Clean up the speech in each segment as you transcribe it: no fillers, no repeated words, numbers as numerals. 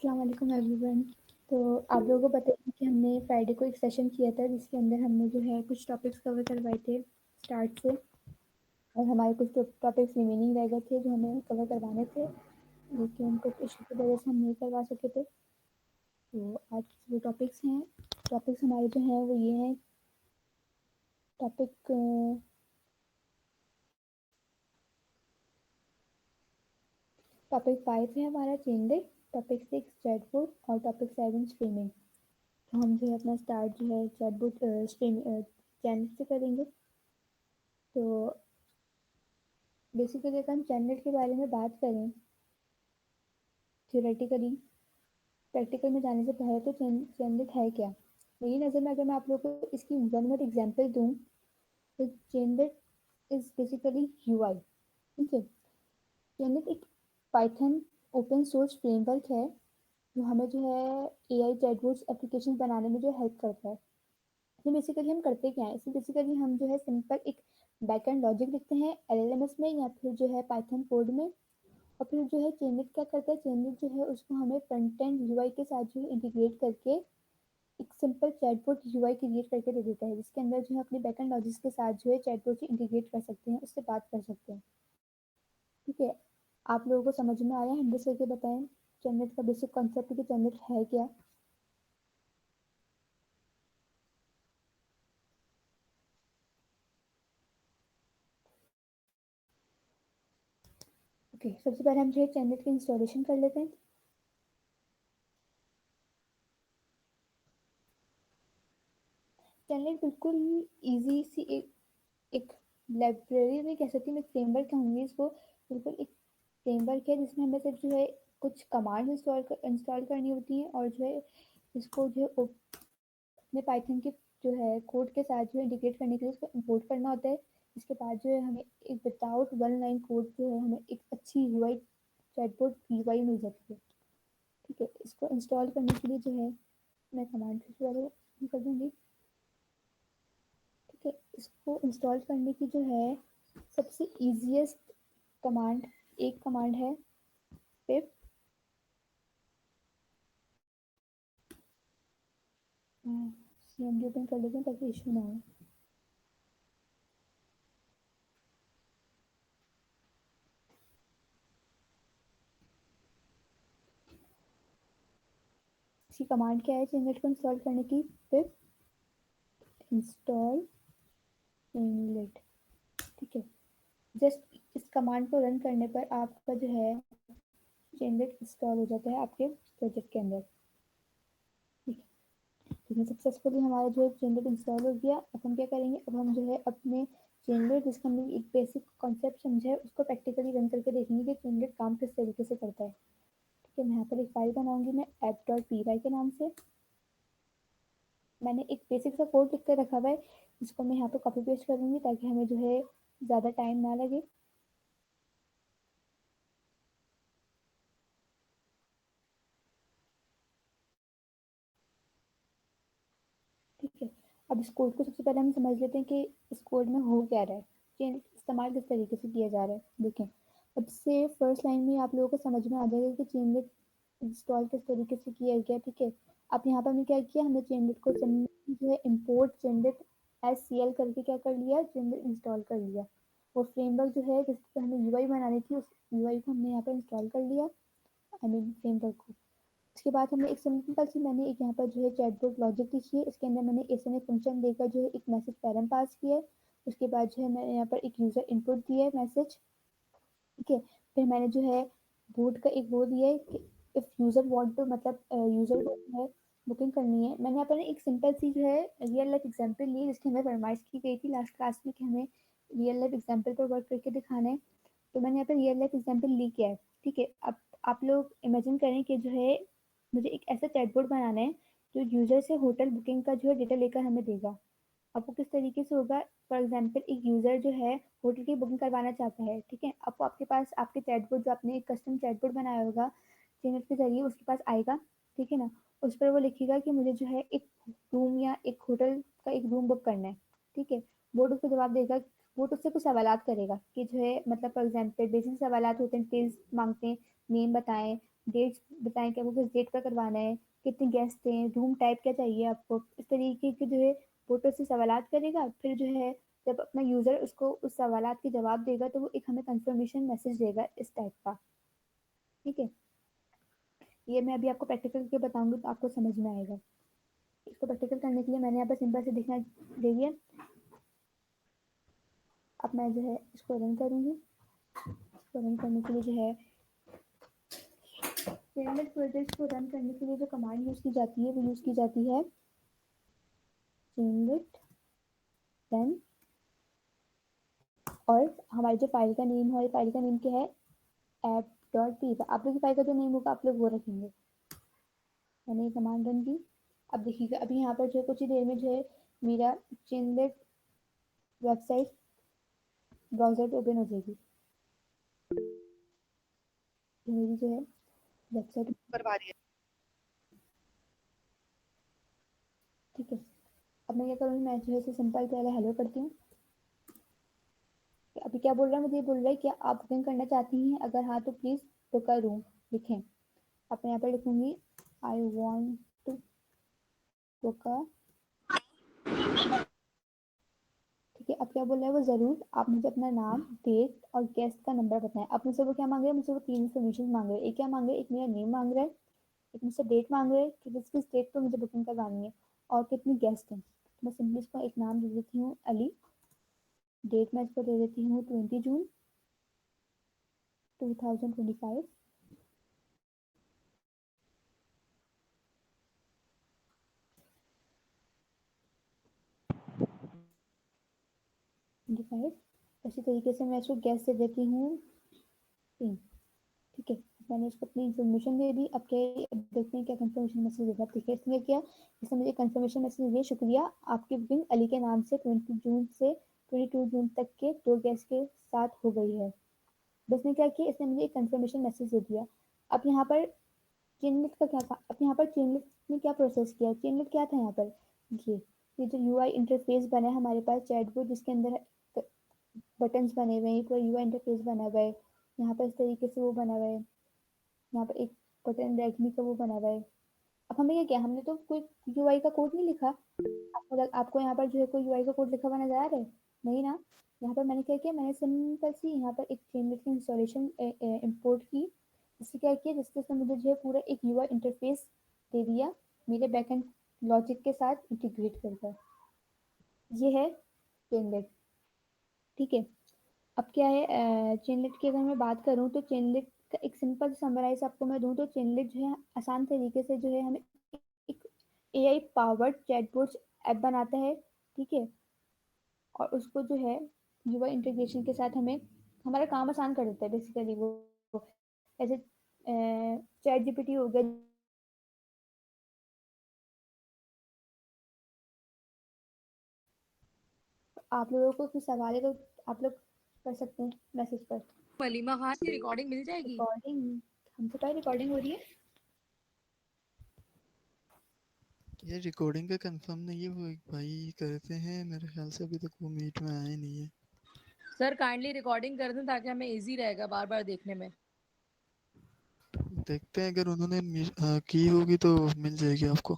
अस्सलाम वालेकुम एवरीवन। तो आप लोगों को पता है कि हमने फ्राइडे को एक सेशन किया था जिसके अंदर हमने जो है कुछ टॉपिक्स कवर करवाए थे स्टार्ट से, और हमारे कुछ टॉपिक्स रिमेनिंग रह गए थे जो हमें कवर करवाने थे, लेकिन कुछ इशू की वजह से हम नहीं करवा सके थे। तो आज जो टॉपिक्स हमारे जो हैं वो ये हैं। टॉपिक टॉपिक 5 है हमारा चेंजिंग, टॉपिक 6 चैटबॉट और टॉपिक 7 स्ट्रीमिंग। तो हम जो है अपना स्टार्ट जो है चैटबॉट स्ट्रीम चैनल से करेंगे। तो बेसिकली अगर हम चैनल के बारे में बात करें थियोरेटिकली, प्रैक्टिकल में जाने से पहले तो चैनल है क्या। मेरी नज़र में अगर मैं आप लोगों को इसकी वन वर्ड एग्जांपल दूं तो चैनल इज बेसिकली यूआई। ठीक है, चैनल एक पाइथन ओपन सोर्स फ्रेमवर्क है जो हमें जो है एआई चैटबॉट्स एप्लीकेशन बनाने में जो हेल्प करता है। इसमें बेसिकली हम करते क्या है, इसमें बेसिकली हम जो है सिंपल एक बैकएंड लॉजिक लिखते हैं एलएलएमएस में या फिर जो है पाइथन कोड में, और फिर जो है चेनलिट क्या करता है, चेनलिट जो है उसको हमें फ्रंट एंड यूआई के साथ जो है इंटीग्रेट करके एक सिंपल चैटबॉट यूआई क्रिएट करके दे देता है, जिसके अंदर जो है अपने बैकएंड लॉजिक्स के साथ जो है चैटबॉट से इंटीग्रेट कर सकते हैं, उससे बात कर सकते हैं। ठीक है, आप लोगों को समझ में आया, हम डिस करके बताएं चैनलिट का बेसिक कॉन्सेप्ट कि चैनलिट है क्या। ओके, सबसे पहले हम जो है चैनलिट की इंस्टॉलेशन कर लेते हैं। चैनलिट बिल्कुल इजी सी एक लाइब्रेरी नहीं कह सकती, मैं फ्रेमवर्क कहूँगी इसको। बिल्कुल एक फ्रेमवर्क है जिसमें हमें सिर्फ जो है कुछ कमांड इंस्टॉल करनी होती हैं, और जो है इसको जो है अपने पाइथन के जो है कोड के साथ जो है इंटीग्रेट करने के लिए इसको इंपोर्ट करना होता है। इसके बाद जो है हमें एक विदाउट वन लाइन कोड जो है हमें एक अच्छी यूआई चैटबॉट यूआई मिल जाती है। ठीक है, इसको इंस्टॉल करने के लिए जो है मैं कमांड वाले कर दूंगी। ठीक है, इसको इंस्टॉल करने की जो है सबसे ईजीएस्ट कमांड एक कमांड है पिप। सीएमडी ओपन कर लेते हैं ताकि इशू ना हो। इसकी कमांड क्या है चेंजलेट को इंस्टॉल करने की, पिप इंस्टॉल चेंजलेट। ठीक है, जस्ट इस कमांड को रन करने पर आपका जो है चेंजलेट इंस्टॉल हो जाता है आपके प्रोजेक्ट के अंदर। ठीक है, तो सक्सेसफुली हमारा जो है चेंजलेट इंस्टॉल हो गया। अब हम क्या करेंगे, अब हम जो है अपने चेंजलेट जिसका हमने एक बेसिक कॉन्सेप्ट समझा है उसको प्रैक्टिकली रन करके देखेंगे कि चेंजलेट काम किस तरीके से करता है। ठीक है, मैं यहाँ पर एक फाइल बनाऊंगी मैं app.py के नाम से। मैंने एक बेसिक सा कोड लिख कर रखा हुआ है, जिसको मैं यहाँ पे कॉपी पेस्ट करूंगी ताकि हमें जो है ज़्यादा टाइम ना लगे। ठीक है, अब इस कोड को सबसे पहले हम समझ लेते हैं कि इस कोड में हो क्या रहा है, कि इस्तेमाल किस तरीके से किया जा रहा है। देखें, अब से फर्स्ट लाइन में आप लोगों को समझ में आ जाएगा कि चेनलिट इंस्टॉल किस तरीके से किया गया। ठीक है, अब यहाँ पर हमने क्या किया, हमने चेनलिट को जो है इम्पोर्ट चेनलिट एस सी एल करके क्या कर लिया, चेनलिट इंस्टॉल कर लिया। वो फ्रेमवर्क जो है जिसको हमें यूआई बनानी थी उस यूआई को हमने यहाँ पर इंस्टॉल कर लिया, आई मीन फ्रेमवर्क को। उसके बाद हमने एक सिंपल सी मैंने एक यहाँ पर जो है चैटबॉट लॉजिक लिखी है, इसके अंदर मैंने एसएमएस फंक्शन देकर जो है एक मैसेज पैरम पास किया है। उसके बाद जो है मैंने यहाँ पर एक यूज़र इनपुट दिया है मैसेज। ठीक है, फिर मैंने जो है बूट का एक वो दिया है कि इफ़ यूज़र वांट टू, मतलब यूज़र को जो है बुकिंग करनी है। मैंने यहाँ पर एक सिंपल सी जो है रियल लाइफ एग्जांपल ली जिसकी हमें फरमाइश की गई थी लास्ट क्लास में कि हमें रियल लाइफ एग्जांपल पर वर्क करके दिखाना है। तो मैंने यहाँ पे रियल लाइफ एग्जांपल ली किया है। ठीक है, अब आप लोग इमेजिन करें कि जो है मुझे एक ऐसा चैटबॉट बनाना है जो यूजर से होटल बुकिंग का जो है डेटा लेकर हमें देगा। अब वो किस तरीके से होगा, फॉर एग्जांपल एक यूजर जो है होटल की बुकिंग करवाना चाहता है। ठीक है, अब वो आपके पास आपके चैटबॉट जो आपने एक कस्टम चैटबॉट बनाया होगा चैनल के जरिए उसके पास आएगा। ठीक है ना, उस पर वो लिखेगा कि मुझे जो है एक रूम या एक होटल का एक रूम बुक करना है। ठीक है, बोर्ड उसको जवाब देगा, वो उससे कुछ सवालात करेगा कि जो है मतलब फॉर एग्जांपल बेसिक सवालात होते हैं, प्लीज मांगते हैं नेम बताएं, डेट्स बताएं कि आपको किस डेट पर करवाना है, कितने गेस्ट हैं, रूम टाइप क्या चाहिए आपको, इस तरीके के जो है वोटर से सवालात करेगा। फिर जो है जब अपना यूज़र उसको उस सवालात के जवाब देगा तो वो एक हमें कंफर्मेशन मैसेज देगा इस टाइप का। ठीक है, ये मैं अभी आपको प्रैक्टिकल करके बताऊंगी तो आपको समझ में आएगा। इसको प्रैक्टिकल करने के लिए मैंने यहाँ पर सिंपल से दिखना दे दिया। अब मैं जो है इसको रन करूँगी। इसको रन करने के लिए जो है पेमेंट प्रोजेक्ट को रन करने के लिए जो कमांड यूज़ की जाती है वो यूज़ की जाती है चेनलिट रन। और हमारी जो फाइल का नेम है, फाइल का नेम क्या है, ऐप डॉट पी। आप लोग की फाइल का जो नेम होगा आप लोग वो रखेंगे। मैंने ये कमांड रन की। अब देखिएगा अभी यहाँ पर जो है कुछ ही देर में जो है मेरा चेनलिट वेबसाइट ब्राउजर पे ओपन हो जाएगी। ये मेरी जो है वेबसाइट करवा रही है। ठीक है। अब मैं क्या करूँगी, मैं जो है इसे सिंपल पहले हेलो करती हूँ। अभी क्या बोल रहा है, मुझे ये बोल रहा है कि आप बुकिंग करना चाहती हैं, अगर हाँ तो प्लीज़ बुक अ रूम लिखें। अब मैं यहाँ पर लिखूंगी आई वॉन्ट टू बुक अ। ठीक है, अब क्या बोल रहा है वो, ज़रूर आप मुझे अपना नाम, डेट और गेस्ट का नंबर बताएं। अब मुझसे वो क्या मांग रहे हैं, मुझसे वो तीन इन्फॉर्मेशन मांग रहे हैं। एक क्या मांग रहे हैं, एक मेरा नेम मांग रहा है, एक मुझसे डेट मांग रहे हैं कि किस किस डेट पर मुझे बुकिंग करवानी है, और कितनी गेस्ट हैं। तो मैं सिंपली इसको एक नाम दे देती हूँ अली। डेट मैं इसको दे देती हूँ 20 जून 2025। 25 इसी तरीके से मैं इसको गेस्ट दे देती हूँ 3। ठीक है, मैंने इसको अपनी इन्फॉर्मेशन दे दी। अब क्या अब देखते हैं क्या कंफर्मेशन मैसेज देगा। ठीक है, इसने क्या, इसने मुझे कंफर्मेशन मैसेज दिया, शुक्रिया आपकी बुकिंग अली के नाम से 20 जून से 22 जून तक के 2 गेस्ट के साथ हो गई है। बस ने क्या किया, इसने मुझे एक कंफर्मेशन मैसेज दे दिया। अब यहाँ पर चेनलिट का क्या था, अब यहाँ पर चेनलिट ने क्या प्रोसेस किया, चेनलिट क्या था यहाँ पर, ये जो यूआई इंटरफेस बना है हमारे पास चैटबॉट जिसके अंदर बटन्स बने हुए हैं, पूरा यूआई इंटरफेस बना हुआ है। यहाँ पर इस तरीके से वो बना हुआ है, यहाँ पर एक बटन रेडमी का वो बना हुआ है। अब हमें ये क्या, हमने तो कोई यूआई का कोड नहीं लिखा। आपको यहाँ पर जो है कोई यूआई का कोड लिखा हुआ नजर आ रहा है, नहीं ना। यहाँ पर मैंने क्या किया, मैंने सिंपल सी यहाँ पर एक फ्रेमवर्क की इंस्टॉलेशन इंपोर्ट की। जिससे क्या किया, जिससे इसने मुझे जो है पूरा एक यूआई इंटरफेस दे दिया मेरे बैकएंड लॉजिक के साथ इंटीग्रेट कर। ये है फ्रेमवर्क। ठीक है, अब क्या है, चेनलिट की अगर मैं बात करूँ तो चेनलिट का एक सिंपल समराइज आपको मैं दूँ तो चेनलिट जो है आसान तरीके से जो है हमें एक एआई पावर्ड चैटबॉट ऐप बनाता है। ठीक है, और उसको जो है यूआई इंटीग्रेशन के साथ हमें हमारा काम आसान कर देता है बेसिकली वो। ऐसे चैट जीपीटी हो गया, आप लोगों को कुछ सवाल है तो आप लोग कर सकते हैं मैसेज पर। मलीमा खान की रिकॉर्डिंग मिल जाएगी। रिकॉर्डिंग, हमसे क्या रिकॉर्डिंग हो रही है। ये रिकॉर्डिंग का कंफर्म नहीं है, वो एक भाई करते हैं, मेरे ख्याल से अभी तक वो मीट में आए नहीं है। सर काइंडली रिकॉर्डिंग कर दें ताकि हमें इजी रहेगा बार बार देखने में। देखते हैं अगर उन्होंने की होगी तो मिल जाएगी आपको।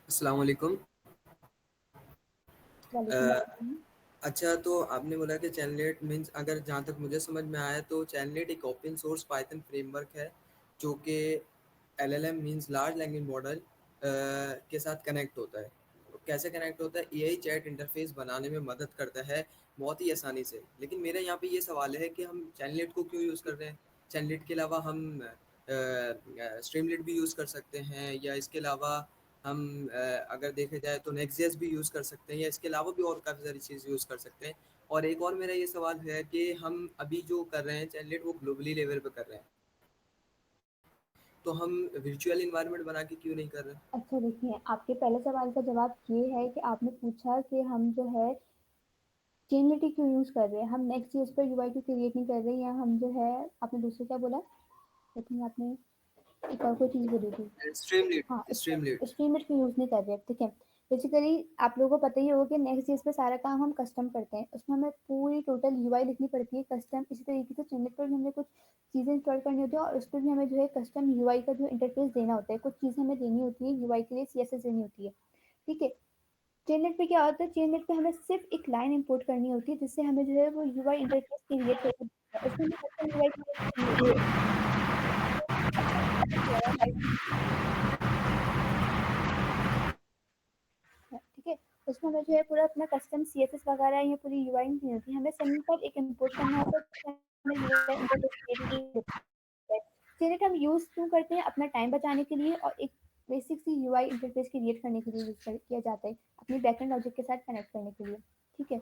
अस्सलाम वालेकुम। वालेकुम अस्सलाम। अच्छा, तो आपने बोला कि चैनलेट मीन्स, अगर जहाँ तक मुझे समझ में आया तो चैनलेट एक ओपन सोर्स पाइथन फ्रेमवर्क है जो कि LLM means large language model के साथ कनेक्ट होता है। कैसे कनेक्ट होता है, एआई चैट इंटरफेस बनाने में मदद करता है बहुत ही आसानी से। लेकिन मेरा यहाँ पे ये सवाल है कि हम चैनलेट को क्यों यूज़ कर रहे हैं। चैनलेट के अलावा हम स्ट्रीमलेट भी यूज़ कर सकते हैं, या इसके अलावा हम अगर देखा जाए तो नेक्स्ट.जेएस भी यूज़ कर सकते हैं, या इसके अलावा भी और काफ़ी सारी चीज़ यूज़ कर सकते हैं। और एक और मेरा ये सवाल है कि हम अभी जो कर रहे हैं चैनलेट वो ग्लोबली लेवल पे कर रहे हैं, तो हम वर्चुअल इन्वायरमेंट बना के क्यों नहीं कर रहे हैं। अच्छा देखिए, आपके पहले सवाल का जवाब ये है कि आपने पूछा कि हम जो है चेनलिटी क्यों यूज़ कर रहे हैं, हम नेक्स्ट चीज़ पर यूआई क्यों क्रिएट नहीं कर रहे हैं, या हम जो है आपने दूसरा क्या बोला, लेकिन आपने एक और कोई चीज़ बोली थी। हाँ, स्ट्रीमलेट स्ट्रीमलेट स्ट्रीमर क्यों यूज़ नहीं कर रहे। ठीक है, बेसिकली आप लोगों को पता ही होगा कि नेक्स्ट जेएस पे सारा काम हम कस्टम करते हैं, उसमें हमें पूरी टोटल यूआई लिखनी पड़ती है कस्टम। इसी तरीके से चैनल पर भी हमें कुछ चीज़ें इंस्टॉल करनी होती है और उस पर भी हमें जो है कस्टम यूआई का जो इंटरफेस देना होता है, कुछ चीज़ें हमें देनी होती है यूआई के लिए, सीएसएस देनी होती है। ठीक है, चेननेट पे क्या होता है, चेननेट पे हमें सिर्फ एक लाइन इंपोर्ट करनी होती है जिससे हमें जो है वो यूआई इंटरफेस क्रिएट करके देता है। उसमें हमें कस्टम यूआई क्रिएट ठीक है, उसमें हमें जो है पूरा अपना कस्टम सीएसएस वगैरह या पूरी यूआई नहीं होती, हमें सिंपल एक इंपोर्ट करना होता है जिससे हमें यूआई इंटरफेस क्रिएट करके। चेननेट हम यूज़ क्यों करते हैं, अपना टाइम बचाने के लिए और एक बेसिक सी यूआई इंटरफेस क्रिएट करने के लिए यूज़ किया जाता है, अपनी बैकएंड लॉजिक के साथ कनेक्ट करने के लिए। ठीक है,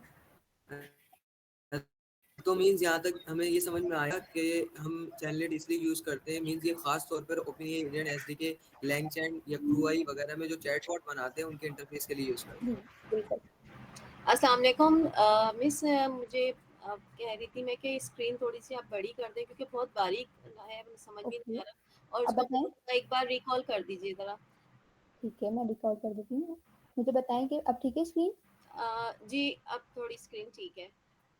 तो मीन्स यहाँ तक हमें ये समझ में आया कि हम चैनलेट इसलिए यूज़ करते हैं, मीन्स ये खास तौर पर ओपनएआई एसडी के लैंगचैन या क्रूआई वगैरह में जो चैटबॉट बनाते हैं उनके इंटरफेस के लिए यूज़ करते जी हैं। बिल्कुल। अस्सलाम वालेकुम मिस, मुझे कह रही थी मैं कि स्क्रीन थोड़ी सी आप बड़ी कर दें क्योंकि बहुत बारीक है, समझ भी नहीं ओके, आ रहा, और अब उसको बताएं। एक बार रिकॉल कर दीजिए ज़रा। ठीक है, मैं रिकॉर्ड कर देती हूँ, मुझे बताएं कि अब ठीक है स्क्रीन। जी अब थोड़ी स्क्रीन ठीक है।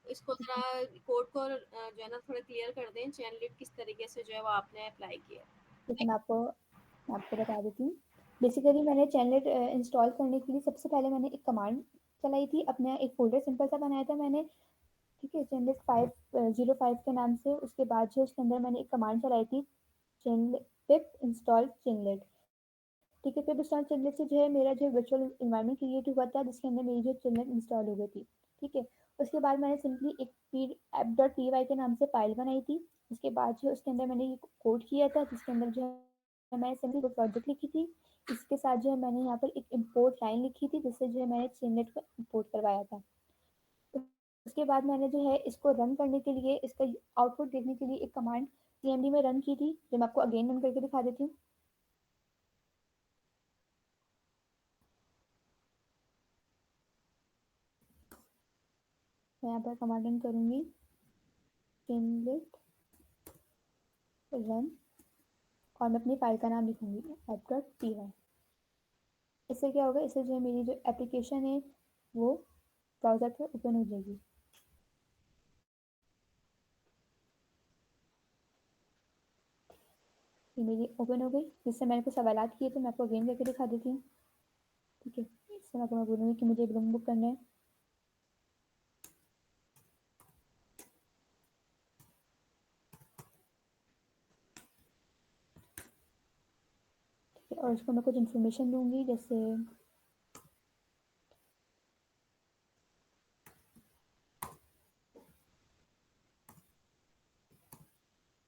इसको ज़रा कोड को जो है ना थोड़ा क्लियर कर दें, चैनल किस तरीके से जो है वो आपने अप्लाई किया है। ठीक है, मैं आपको बता देती हूँ। बेसिकली मैंने चैनल इंस्टॉल करने के लिए सबसे पहले मैंने एक कमांड चलाई थी, अपना एक फोल्डर सिंपल सा बनाया था मैंने। ठीक है, चैनल 505 के नाम से। उसके बाद जो उसके अंदर मैंने एक कमांड चलाई थी, चैनल पिप इंस्टॉल चैनलेट। ठीक है, पिप इंस्टॉल चैनलेट से जो है मेरा जो वर्चुअल इन्वायरमेंट क्रिएट हुआ था जिसके अंदर मेरी जो चैनल इंस्टॉल हो गई थी। ठीक है, उसके बाद मैंने सिंपली एक app.py के नाम से फाइल बनाई थी। उसके बाद जो उसके अंदर मैंने ये कोड किया था जिसके अंदर जो है मैंने सिंपली एक प्रोजेक्ट लिखी थी। इसके साथ जो है मैंने यहाँ पर एक इम्पोर्ट लाइन लिखी थी जिससे जो है मैंने चैनलेट को इम्पोर्ट करवाया था। उसके बाद मैंने जो है इसको रन करने के लिए, इसका आउटपुट देखने के लिए एक कमांड cmd में रन की थी, जो मैं आपको अगेन रन करके दिखा देती हूँ। मैं यहाँ पर कमांड रन करूँगी, चैनलेट रन, और मैं अपनी फाइल का नाम लिखूंगी app.py। इससे क्या होगा, इससे जो है मेरी जो एप्लीकेशन है वो ब्राउज़र पर ओपन हो जाएगी। ये मेरी ओपन हो गई, जिससे मैंने कुछ सवालात किए थे, मैं आपको अगेन करके दिखा देती हूँ। ठीक है, इससे मैं आपको बोलूँगी कि मुझे बिलोंग बुक करना है। ठीक है, और उसको मैं कुछ इन्फॉर्मेशन दूंगी, जैसे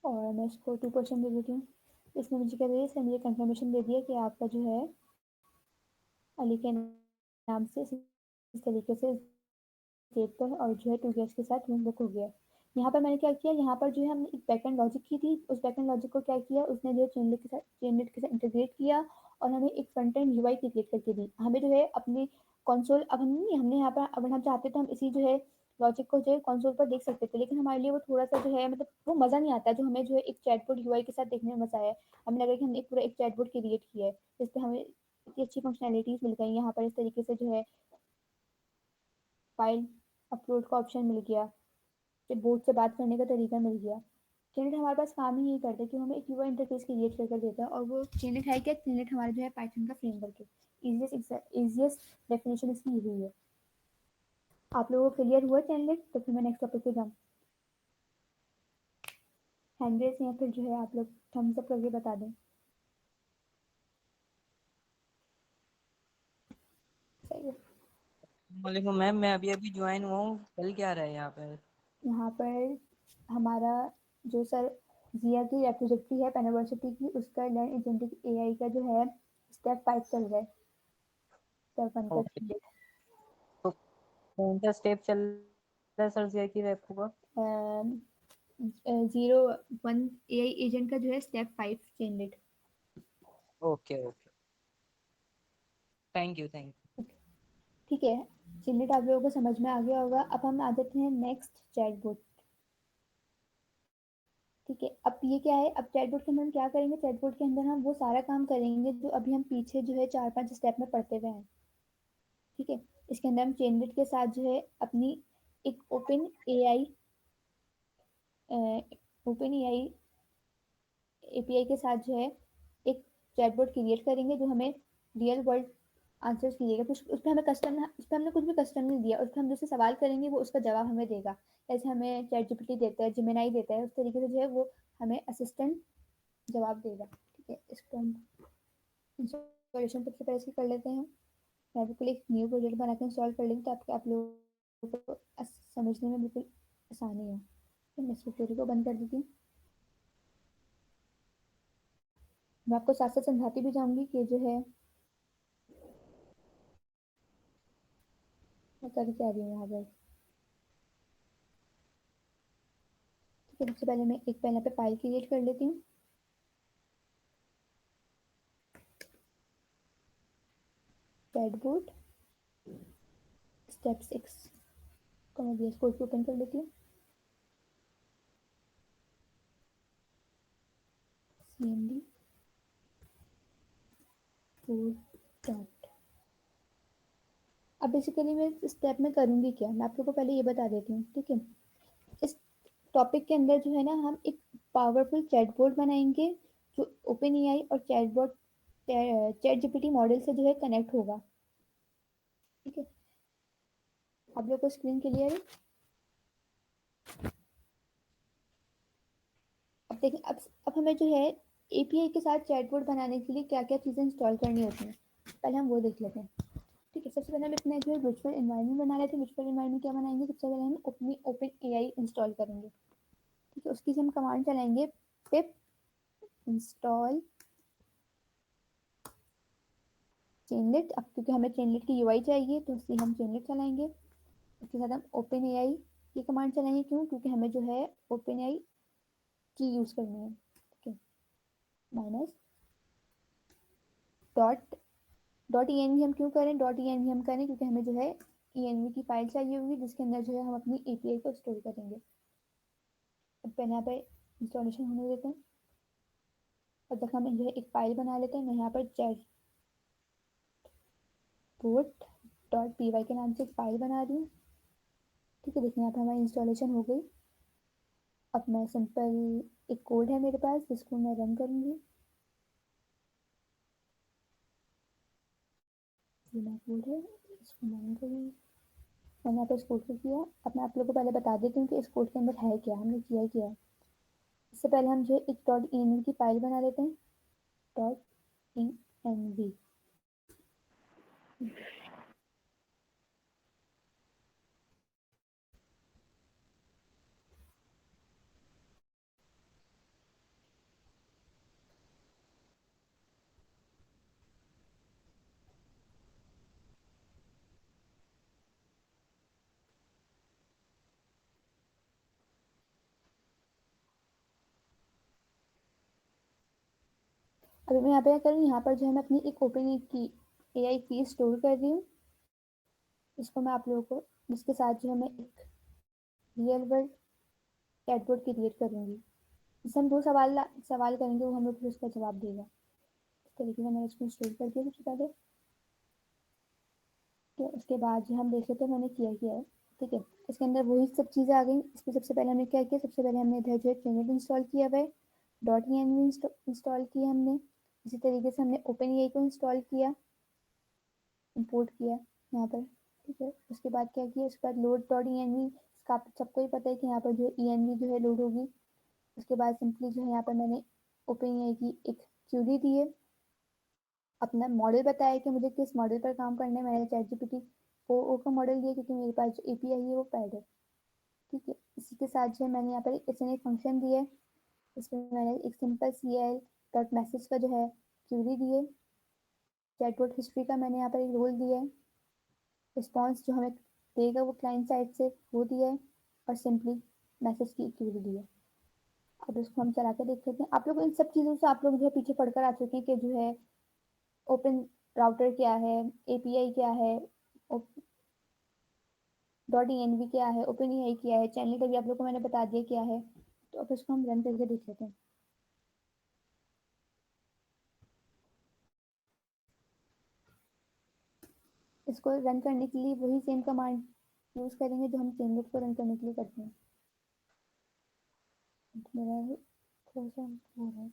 और मैं इसको 2% दे देती हूँ। इसने मुझे क्या दिया, इसने मुझे कंफर्मेशन दे दिया कि आपका जो है अली के नाम से इस तरीके से डेट पर और जो है 2 ईयर्स के साथ रूम बुक हो गया। यहाँ पर मैंने क्या किया, यहाँ पर जो है हमने एक बैकएंड लॉजिक की थी, उस बैकएंड लॉजिक को क्या किया, उसने जो है चेनलेट के साथ इंटीग्रेट किया और हमें एक फ्रंट एंड यूआई क्रिएट करके दी। हमें जो है अपने कंसोल, अब हम नहीं, हमने यहाँ पर अगर हम चाहते तो हम इसी जो है लॉजिक को जो है कंसोल पर देख सकते थे, लेकिन हमारे लिए वो थोड़ा सा जो है मतलब वो मज़ा नहीं आता जो हमें जो है एक चैटबॉट यूआई के साथ देखने में मज़ा आया। हमें लगा कि हमने एक पूरा एक चैटबॉट क्रिएट किया है, जिस पर हमें इतनी अच्छी फंक्शनैलिटीज़ मिल गई। यहाँ पर इस तरीके से जो है फाइल अपलोड का ऑप्शन मिल गया, फिर बोर्ड से बात करने का तरीका मिल गया। चैनल हमारे पास काम ही यही करता है कि हमें एक यूआई इंटरफेस क्रिएट कर देता है, और वो चैनल है क्या, चैनल हमारा जो है पाइथन का फ्रेमवर्क है। इजीएस्ट डेफिनेशन इसकी यही है। आप लोगों को क्लियर हुआ चैनल, तो फिर मैं नेक्स्ट टॉपिक पे जाऊँ। हैंड रेस या फिर जो है आप लोग थम्स अप करके बता दें। सही है। वालेकुम मैम, मैं अभी अभी ज्वाइन हुआ हूँ। कल क्या रहा है यहाँ पर? यहाँ पर हमारा जो सर जिया की रेप्रोजेक्टिव है यूनिवर्सिटी की, उसका लर्न एजेंटिक एआई का जो है स्टेप 5 चल रहा है, स्टेप 1 ओके, का। तो कौन सा स्टेप चल रहा है सर जिया की रेपो का? 01 एआई एजेंट का जो है स्टेप 5 चेनलेट। Okay okay, thank you thank you. ठीक है, चेनलेट आप लोगों को समझ में आ गया होगा। अब हम आ जाते हैं नेक्स्ट चैटबॉट। ठीक है, अब ये क्या है, अब चैटबॉट के अंदर हम क्या करेंगे, चैटबॉट के अंदर हम वो सारा काम करेंगे जो अभी हम पीछे जो है 4-5 स्टेप में पढ़ते हुए हैं। ठीक है। इसके अंदर हम चेनलिट के साथ जो है अपनी एक ओपन एआई एपीआई के साथ जो है एक चैटबॉट क्रिएट करेंगे जो हमें रियल वर्ल्ड आंसर्स कीजिएगा। उस पर हमें कस्टम उस पर हमने कुछ भी कस्टम नहीं दिया, उस पर हम जैसे सवाल करेंगे वो उसका जवाब हमें देगा। जैसे हमें चैट जीपीटी देता है, जेमिनाई देता है, उस तरीके से जो है वो हमें असिस्टेंट जवाब देगा। ठीक है, इसको हम इंस्टॉलेशन सबसे पहले इसकी कर लेते हैं। मैं बिल्कुल एक न्यू प्रोजेक्ट बना के इंस्टॉल कर लेंगे ताकि आप लोगों को समझने में बिल्कुल आसानी हो। तो मैं इस पूरी को बंद कर देती हूँ। मैं आपको साथ साथ समझाती भी जाऊंगी कि जो है मैं कर क्या रही हूँ यहाँ पर। ठीक है, सबसे पहले मैं एक पहले पे फाइल क्रिएट कर लेती हूँ। चैटबॉट स्टेप 6 को मैं VS कोड को ओपन कर लेती हूँ। cmd 4 अब बेसिकली मैं इस स्टेप में करूँगी क्या, मैं आप लोगों को पहले ये बता देती हूँ। ठीक है, इस टॉपिक के अंदर जो है ना हम एक पावरफुल चैटबॉट बनाएंगे जो ओपन एआई और चैट जीपीटी मॉडल से जो है कनेक्ट होगा। ठीक है, आप लोग को स्क्रीन क्लियर है? अब देखें, अब हमें जो है एपीआई के साथ चैटबॉट बनाने के लिए क्या क्या चीज़ें इंस्टॉल करनी होती हैं, पहले हम वो देख लेते हैं। ठीक है, सबसे पहले हम अपने जो है वर्चुअल एनवायरनमेंट बना लेते हैं। वर्चुअल एनवायरनमेंट क्या बनाएंगे, सबसे पहले हम अपनी ओपन एआई इंस्टॉल करेंगे। ठीक है, उसकी से हम कमांड चलाएंगे पिप इंस्टॉल चेनलिट। अब क्योंकि हमें चेनलिट की यूआई चाहिए तो इसलिए हम चेनलिट चलाएंगे। उसके साथ हम ओपन एआई की कमांड चलाएंगे। क्यों? क्योंकि हमें जो है ओपन एआई की यूज़ करनी है। ठीक है, minus dot dot E N V हम क्यों करें, डॉट ई एन वी हम करें क्योंकि हमें जो है ई एन वी की फाइल चाहिए होगी जिसके अंदर जो है हम अपनी एपीआई को स्टोर करेंगे। अब पहले यहाँ पे इंस्टॉलेशन होने देते हैं। अब तक हम जो है एक फाइल बना लेते हैं। मैं यहाँ पर चैटबॉट डॉट पी वाई के नाम से एक फाइल बना रही हूँ। ठीक है, देखिए यहाँ पर हमारी इंस्टॉलेशन हो गई। अब मैं सिंपल एक कोड है मेरे पास जिसको मैं रन करूँगी। कोड है, इसको मैं रन करूँगी। मैंने यहाँ पर इस कोड को किया। अब मैं आप लोगों को पहले बता देती हूँ कि इस कोड के अंदर है क्या, हमने किया क्या है। इससे पहले हम जो है एक डॉट ई एन वी की फाइल बना लेते हैं। डॉट ई एन वी अभी मैं यहाँ पे क्या कर रही हूँ, यहाँ पर जो है मैं अपनी एक ओपन एआई की स्टोर कर रही हूँ। इसको मैं आप लोगों को जिसके साथ जो है मैं एक रियल वर्ल्ड चैटबॉट क्रिएट करूँगी। इससे हम दो सवाल करेंगे, वो हम लोग फिर उसका जवाब देगा। इस तरीके से मैंने इसको स्टोर कर दिया सबसे पहले। तो उसके बाद जो हम देख लेते हैं मैंने किया है। ठीक है, इसके अंदर वही सब चीज़ें आ गई। इसमें सबसे पहले हमने क्या किया, सबसे पहले हमने इधर जो है ट्रेनिट इंस्टॉल किया हुआ है। Dot E N V install किया हमने। इसी तरीके से हमने ओपन एआई को इंस्टॉल किया, इंपोर्ट किया यहाँ पर। ठीक है, उसके बाद क्या किया, उसके बाद load dot E N V, इसका आप सबको ही पता है कि यहाँ पर जो ई एन वी जो है लोड होगी। उसके बाद सिंपली जो है यहाँ पर मैंने ओपन एआई की एक क्यूरी दी है, अपना मॉडल बताया कि मुझे किस मॉडल पर काम करना है। मैंने चैट जीपीटी ओ का मॉडल दिया क्योंकि मेरे पास जो एपीआई है वो पैड है। ठीक है, इसी के साथ जो है मैंने यहाँ पर इसने एक फंक्शन दिया है। इसमें मैंने एक simple C L dot message का जो है क्यूरी दी है। चैटबॉट हिस्ट्री का मैंने यहाँ पर एक रोल दिया है। रिस्पॉन्स जो हमें देगा वो क्लाइंट साइड से वो दिया है, और सिंपली मैसेज की क्यूरी दी है। अब इसको हम चला के देख लेते हैं। आप लोग इन सब चीज़ों से आप लोग जो है पीछे पढ़कर आ चुके हैं कि जो है ओपन राउटर क्या है, एपीआई क्या है, डॉट ई एन वी क्या है, ओपन एआई क्या है, चैनल का भी आप लोग को मैंने बता दिया क्या है। तो अब इसको हम रन करके देख लेते हैं। इसको रन करने के लिए वही सेम कमांड यूज़ करेंगे जो हम चेनलेट को रन करने के लिए करते हैं। मेरा थोड़ा सा हो रहा है।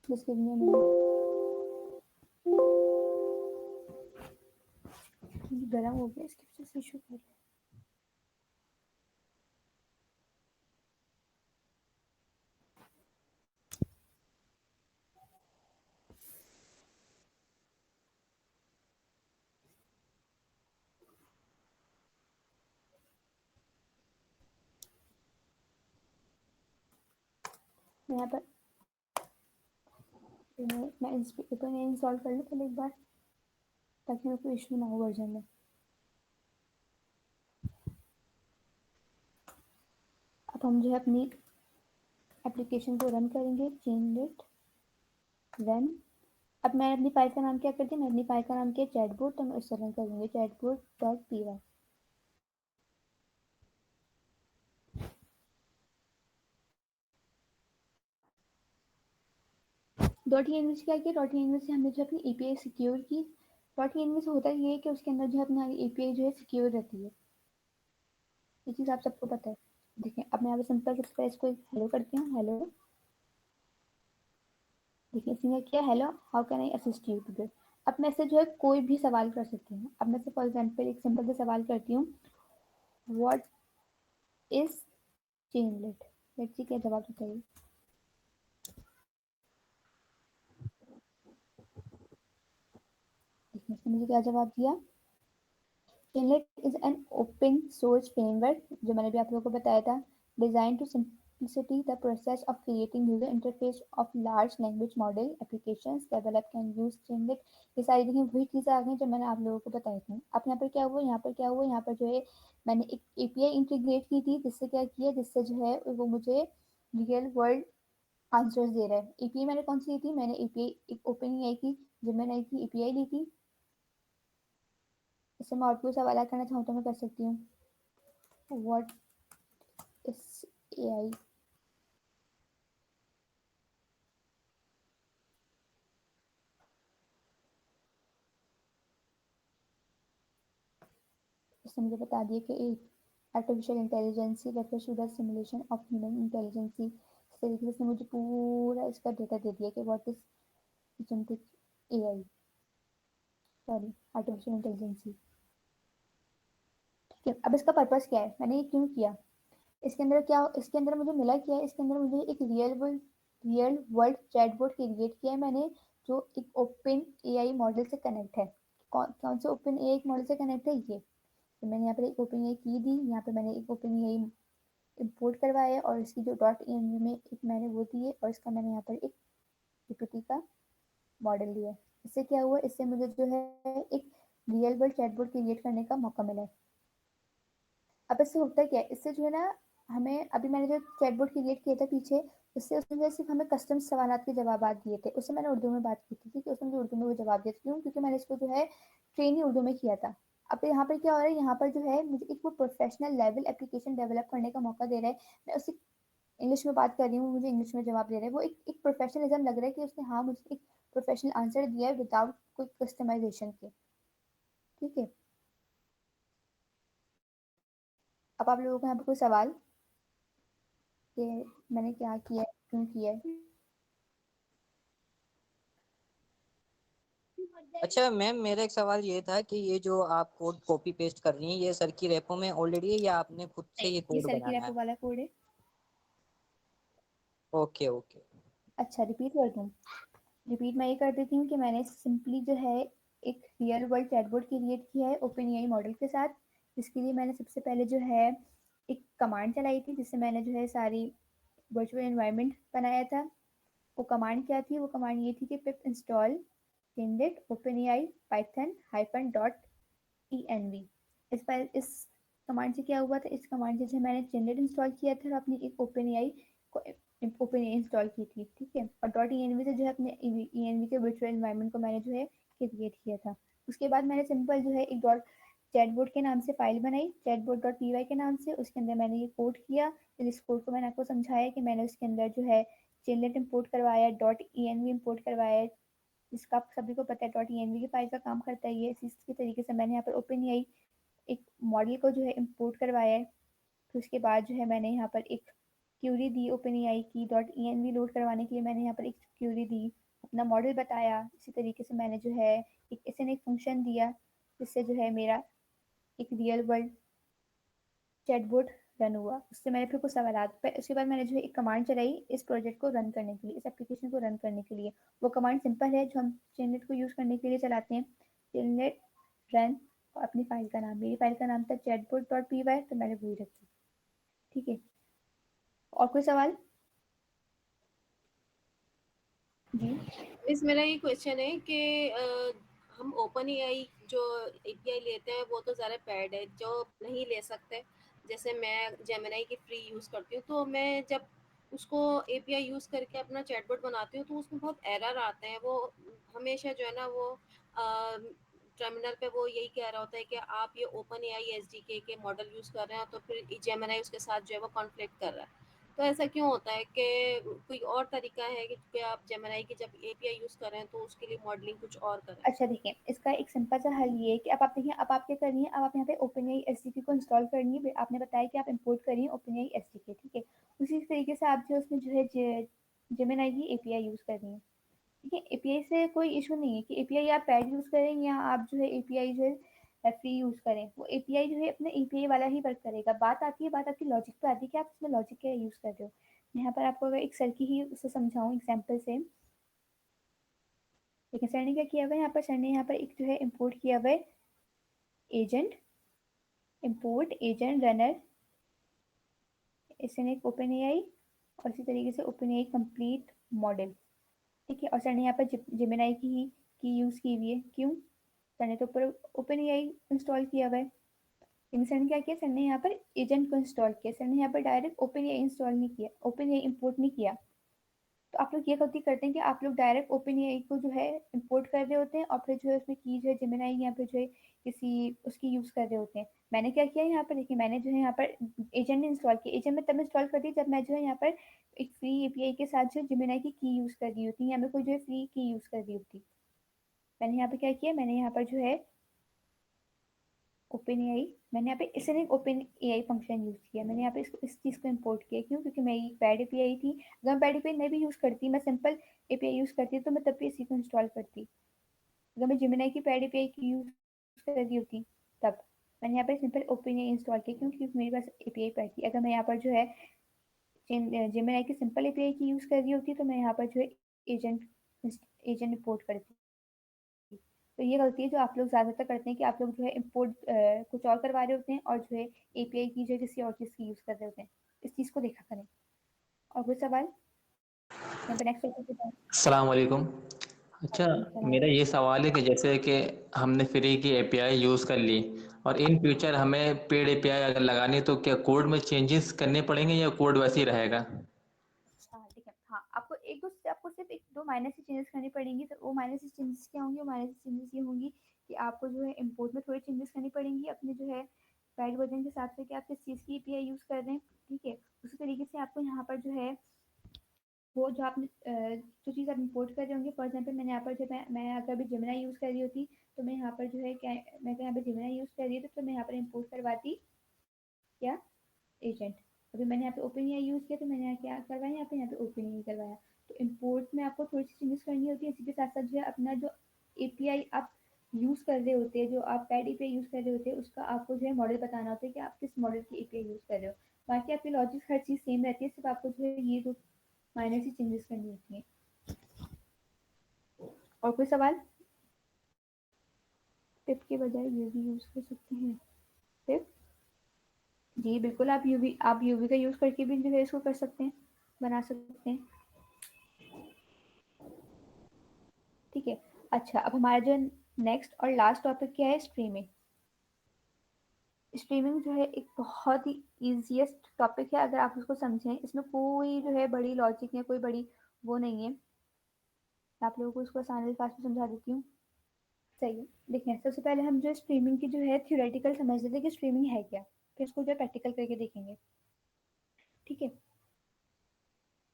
बस give me a minute। ये गर्म हो गया, इसकी वजह से इशू कर रहा है। यहाँ पर मैं इंस्टॉल कर लूँ पहले एक बार, ताकि मेरे को इशू ना हो वर्जन में। अब हम जो है अपनी एप्लीकेशन को रन करेंगे, चेनलेट रन। अब मैं अपनी फाइल का नाम क्या करती हूँ, मैं अपनी फाइल का नाम किया चैटबॉट, तो मैं उससे रन करूँगी chatbot.py। .env से क्या किया, .env से हमने जो अपनी API सिक्योर की। .env से होता ये है कि उसके अंदर जो है अपनी API जो है सिक्योर रहती है, ये चीज़ आप सबको पता है। देखिए अब मैं यहाँ पे सिंपल सबसे पहले इसको हेलो करती हूँ, हेलो। देखिए इसने किया hello how can I assist you today. अब मैं से जो है कोई भी सवाल कर सकती हूँ। अब मैं से फॉर एग्जांपल एक सिंपल सा सवाल करती हूँ, व्हाट इज चेनलेट। लेट्स सी क्या जवाब बताइए। देखिए इसने मुझे क्या जवाब दिया, Chainlet is an open source framework, जो मैंने भी आप लोगों को बताया था, designed to simplicity the process of creating user interface of large language model applications develop can use Chainlet। ये सारी देखिए वही चीज़ें आ गई जो मैंने आप लोगों को बताई थी। अब यहाँ पर क्या हुआ, यहाँ पर क्या हुआ, यहाँ पर जो है मैंने एक API इंटीग्रेट की थी, जिससे क्या किया, जिससे जो है वो मुझे रियल वर्ल्ड आंसर्स दे रहा है। API मैंने कौन सी ली थी, मैंने API एक OpenAI की जेमिनी की API ली थी। इससे मैं और कोई सवाल करना चाहूँ तो मैं कर सकती हूँ, व्हाट इज AI। इसने मुझे बता दिया कि artificial intelligence refers to the simulation of human intelligence. इस तरीके से इसने मुझे पूरा इसका डेटा दे दिया कि what is agentic AI, sorry artificial intelligence. ठीक है, अब इसका पर्पस क्या है, मैंने ये क्यों किया, इसके अंदर क्या, इसके अंदर मुझे मिला क्या है, इसके अंदर मुझे एक रियल वर्ल्ड चैटबॉट क्रिएट किया है मैंने, जो एक ओपन AI मॉडल से कनेक्ट है। कौन कौन से ओपन AI मॉडल से कनेक्ट है, ये तो मैंने यहाँ पर एक ओपन AI की दी, यहाँ पे मैंने एक ओपन AI इंपोर्ट करवाया है, और इसकी जो .env में एक मैंने वो दी है, और इसका मैंने यहाँ पर एक GPT का मॉडल लिया है। इससे क्या हुआ, इससे मुझे जो है एक रियल वर्ल्ड चैटबॉट क्रिएट करने का मौका मिला है। अब इससे होता क्या है, इससे जो है ना हमें, अभी मैंने जो चैटबॉट क्रिएट किया था पीछे, उससे उसने सिर्फ हमें कस्टम सवाल के जवाब दिए थे, उससे मैंने उर्दू में बात की थी, ठीक है, उसने मुझे उर्दू में वो जवाब दिया था। क्यों, क्योंकि मैंने इसको जो है ट्रेन ही उर्दू में किया था। अब यहाँ पर क्या हो रहा है, यहाँ पर जो है मुझे एक वो प्रोफेशनल लेवल एप्लीकेशन डेवलप करने का मौका दे रहा है। मैं उससे इंग्लिश में बात कर रही हूँ, मुझे इंग्लिश में जवाब दे रहा है, वो एक प्रोफेशनलिज्म लग रहा है कि उसने हाँ मुझे एक प्रोफेशनल आंसर दिया है विदाउट कोई कस्टमाइजेशन के। ठीक है, अब आप लोगों को यहाँ पर कोई सवाल कि मैंने क्या किया है, क्यों किया है। अच्छा मैम, मेरा एक सवाल ये था कि ये जो आप कोड कॉपी पेस्ट कर रही हैं, ये सर की रेपो में ऑलरेडी है या आपने खुद से ये ये कोड सर की बनाना रेपो है? वाला कोड है। Okay okay. अच्छा रिपीट कर दूँ, रिपीट मैं ये कर देती हूँ कि मैंने सिंपली जो है एक रियल वर्ल्ड चैटबॉट क्रिएट किया है ओपन एआई मॉडल के साथ, जिसके लिए मैंने सबसे पहले जो है एक कमांड चलाई थी, जिससे मैंने जो है सारी वर्चुअल एनवायरनमेंट बनाया था। वो कमांड क्या थी, वो कमांड ये थी कि पिप install Chainlit OpenAI Python hyphen .env। इस कमांड से क्या हुआ था, इस कमांड से जो मैंने Chainlit इंस्टॉल किया था और अपनी एक OpenAI को OpenAI इंस्टॉल की थी, ठीक है, और .env से जो है अपने env के वर्चुअल एनवायरनमेंट को मैंने जो है क्रिएट किया था। उसके बाद मैंने सिंपल जो है एक चैटबॉट के नाम से फाइल बनाई, chatbot.py के नाम से, उसके अंदर मैंने ये कोड किया। फिर इस कोड को मैंने आपको समझाया कि मैंने उसके अंदर जो है चेनलेट इंपोर्ट करवाया, .env इंपोर्ट करवाया, जिसका आप सभी को पता है .env की फाइल का काम करता है ये। इसी तरीके से मैंने यहाँ पर OpenAI एक मॉडल को जो है इंपोर्ट करवाया है। फिर उसके बाद जो है मैंने यहाँ पर एक क्यूरी दी OpenAI की, .env लोड करवाने के लिए मैंने यहाँ पर एक क्यूरी दी, अपना मॉडल बताया। इसी तरीके से मैंने जो है एक फंक्शन दिया जिससे जो है मेरा एक रियल वर्ल्ड चैटबॉट रन हुआ। उससे मैंने फिर कुछ सवाल पर उसके बाद मैंने जो है एक कमांड चलाई इस प्रोजेक्ट को रन करने के लिए, इस एप्लीकेशन को रन करने के लिए। वो कमांड सिंपल है जो हम चेनलेट को यूज़ करने के लिए चलाते हैं, चेनलेट रन, और अपनी फाइल का नाम, मेरी फाइल का नाम था chatbot.py, तो मैंने वही रखी। ठीक है, और कोई सवाल? जी इस मेरा ये क्वेश्चन है कि हम OpenAI जो API लेते हैं वो तो ज़्यादा पैड है, जो नहीं ले सकते। जैसे मैं जेमिनी की फ्री यूज़ करती हूँ, तो मैं जब उसको API यूज़ करके अपना चैटबॉट बनाती हूँ तो उसमें बहुत एरर आते हैं। वो हमेशा जो है ना वो टर्मिनल पे वो यही कह रहा होता है कि आप ये OpenAI SDK के मॉडल यूज़ कर रहे हैं, तो फिर जेमिनी उसके साथ जो है वो कॉन्फ्लिक्ट कर रहा है। तो ऐसा क्यों होता है कि कोई और तरीका है कि आप जेमिनी की जब API यूज़ कर रहे हैं तो उसके लिए मॉडलिंग कुछ और करें? अच्छा, देखिए इसका एक सिंपल सा हल ये है कि अब आप देखिए, अब आप क्या कर रही हैं, अब आप यहाँ पे OpenAI SDK को इंस्टॉल कर रही है। आपने बताया कि आप इंपोर्ट कर रही हैं OpenAI SDK, ठीक है। उसी तरीके से आप जो उसमें जो है जेमिनी की API यूज़ कर रही हैं, ठीक है। API से कोई इशू नहीं है कि API आप पैड यूज़ करें या आप जो है API जो है फ्री यूज़ करें, वो API जो है अपने API वाला ही वर्क करेगा। बात आपकी लॉजिक पे आती है कि आप उसमें लॉजिक क्या यूज़ कर रहे हो। यहाँ पर आपको अगर एक सर की ही उससे समझाऊँ एग्जाम्पल से, लेकिन सर ने क्या किया हुआ है, यहाँ पर सर ने यहाँ पर एक जो है इंपोर्ट किया हुआ है एजेंट, इंपोर्ट एजेंट रनर, इसने एक OpenAI, और इसी तरीके से OpenAI कंप्लीट मॉडल, ठीक है। और सर ने यहाँ पर जेमिनी की यूज़ की हुई है। क्यों? सर ने तो ऊपर OpenAI इंस्टॉल किया हुआ है, लेकिन सर ने क्या किया, सर ने यहाँ पर एजेंट को इंस्टॉल किया। सर ने यहाँ पर डायरेक्ट OpenAI इंस्टॉल नहीं किया, OpenAI इंपोर्ट नहीं किया। तो आप लोग ये गलती करते हैं कि आप लोग डायरेक्ट OpenAI को जो है इंपोर्ट कर रहे होते हैं और फिर जो है उसमें की जो है जेमिनी यहाँ पे जो है किसी उसकी यूज़ कर रहे होते हैं। मैंने क्या किया यहाँ पर, देखिए मैंने जो है यहाँ पर एजेंट इंस्टॉल किया। एजेंट में तब इंस्टॉल कर दी जब मैं जो है यहाँ पर एक फ्री API के साथ जो जेमिनी की यूज़ कर रही होती, या मैं कोई जो है फ्री की यूज़ कर रही होती। मैंने यहाँ पे क्या किया, मैंने यहाँ पर जो है OpenAI, मैंने यहाँ पे इसने एक OpenAI फंक्शन यूज़ किया। मैंने यहाँ पे इस चीज़ को इंपोर्ट किया। क्यों? क्योंकि मेरी पैड API थी। अगर मैं पैड API नहीं भी यूज़ करती, मैं सिंपल API यूज़ करती तो मैं तब भी इसी को इंस्टॉल करती। अगर मैं जेमिनी की पैड API की यूज़ कर रही होती तब मैंने यहाँ पर सिंपल OpenAI इंस्टॉल किया। क्यों? क्योंकि मेरे पास API पैड थी। अगर मैं यहाँ पर जो है जेमिनी की सिंपल API की यूज़ कर रही होती तो मैं यहाँ पर जो है एजेंट इंपोर्ट करती। तो ये गलती है जो आप लोग ज़्यादातर करते हैं कि आप लोग जो है इंपोर्ट कुछ और करवा रहे होते हैं और जो है API की जो है किसी और चीज़ की यूज़ कर रहे होते हैं। इस चीज़ को देखा करें। और कोई सवाल? मैं नेक्स्ट क्वेश्चन पे अस्सलाम वालेकुम। अच्छा, मेरा ये सवाल है कि जैसे कि हमने फ्री की API यूज़ कर ली और इन फ्यूचर हमें पेड API अगर लगानी तो क्या कोड में चेंजेस करने पड़ेंगे या कोड वैसे ही रहेगा? हाँ, ठीक है। हाँ, आपको सिर्फ एक दो माइनर सी चेंजेस करनी पड़ेंगी। तो वो माइनर सी चेंजेस क्या होंगी? वो माइनर सी चेंजेस ये होंगी कि आपको जो है इंपोर्ट में थोड़ी चेंजेस करनी पड़ेंगी अपने जो है पैड वर्जन के हिसाब से कि आप किस चीज़ की API यूज़ कर रहे हैं, ठीक है। उसी तरीके से आपको यहाँ पर जो है वो जो आपने जो चीज़ आप इंपोर्ट कर रहे होंगे, फॉर एग्जाम्पल मैंने यहाँ पर जो मैं अगर अभी जेमिनी यूज़ कर रही होती तो मैं यहाँ पर जो है क्या, मैं यहाँ पर जेमिनी यूज़ कर रही थी तो मैं यहाँ पर इंपोर्ट करवाती क्या, एजेंट। अभी मैंने यहाँ पे OpenAI यूज़ किया तो मैंने यहाँ क्या करवाया, यहाँ पे OpenAI करवाया। तो इंपोर्ट में आपको थोड़ी सी चेंजेस करनी होती है। इसी के साथ साथ जो है अपना जो API आप यूज़ कर रहे होते हैं, जो आप पैड API यूज़ कर रहे होते हैं, उसका आपको जो है मॉडल बताना होता है कि आप किस मॉडल की API यूज़ कर रहे हो। बाकी आपकी लॉजिक हर चीज़ सेम रहती है, सिर्फ आपको जो है ये दो माइनर सी चेंजेस करनी होती है। और कोई सवाल? टिप के बजाय ये भी यूज़ कर सकते हैं। टिप, जी बिल्कुल, आप यूवी का यूज़ करके भी जो है इसको कर सकते हैं, बना सकते हैं, ठीक है। अच्छा, अब हमारा जो नेक्स्ट और लास्ट टॉपिक क्या है, स्ट्रीमिंग। स्ट्रीमिंग जो है एक बहुत ही ईजीएस्ट टॉपिक है अगर आप उसको समझें। इसमें कोई जो है बड़ी लॉजिक या कोई बड़ी वो नहीं है। मैं आप लोगों को इसको आसान अल्फाज में समझा देती हूँ। सही है। देखिए, सबसे पहले हम जो स्ट्रीमिंग की जो है थ्योरेटिकल समझ लेते हैं कि स्ट्रीमिंग है क्या, फिर इसको जो है प्रैक्टिकल करके देखेंगे। ठीक है?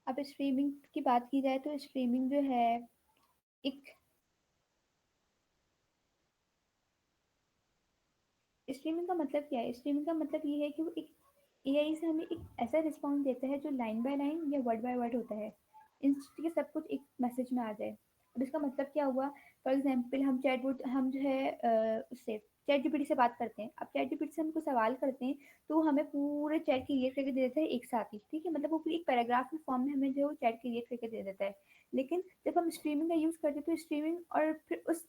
अब स्ट्रीमिंग की बात की जाए तो स्ट्रीमिंग जो है एक स्ट्रीमिंग का मतलब क्या है? स्ट्रीमिंग का मतलब ये है कि वो एक एआई से हमें एक ऐसा रिस्पॉन्स देता है जो लाइन बाय लाइन या वर्ड बाय वर्ड होता है। इंस्टेंट के सब कुछ एक मैसेज में आ जाए। अब इसका मतलब क्या हुआ? फॉर एग्जांपल हम जो है उससे चैट जीपीटी से बात करते हैं। अब चैट जीपीटी से हम कोई सवाल करते हैं तो वो हमें पूरे चैट क्रिएट करके दे देता है एक साथ ही। ठीक है? मतलब वो पूरी एक पैराग्राफ के फॉर्म में हमें जो है वो चैट क्रिएट करके दे देता है। लेकिन जब हम स्ट्रीमिंग का यूज़ करते हैं तो स्ट्रीमिंग और फिर उस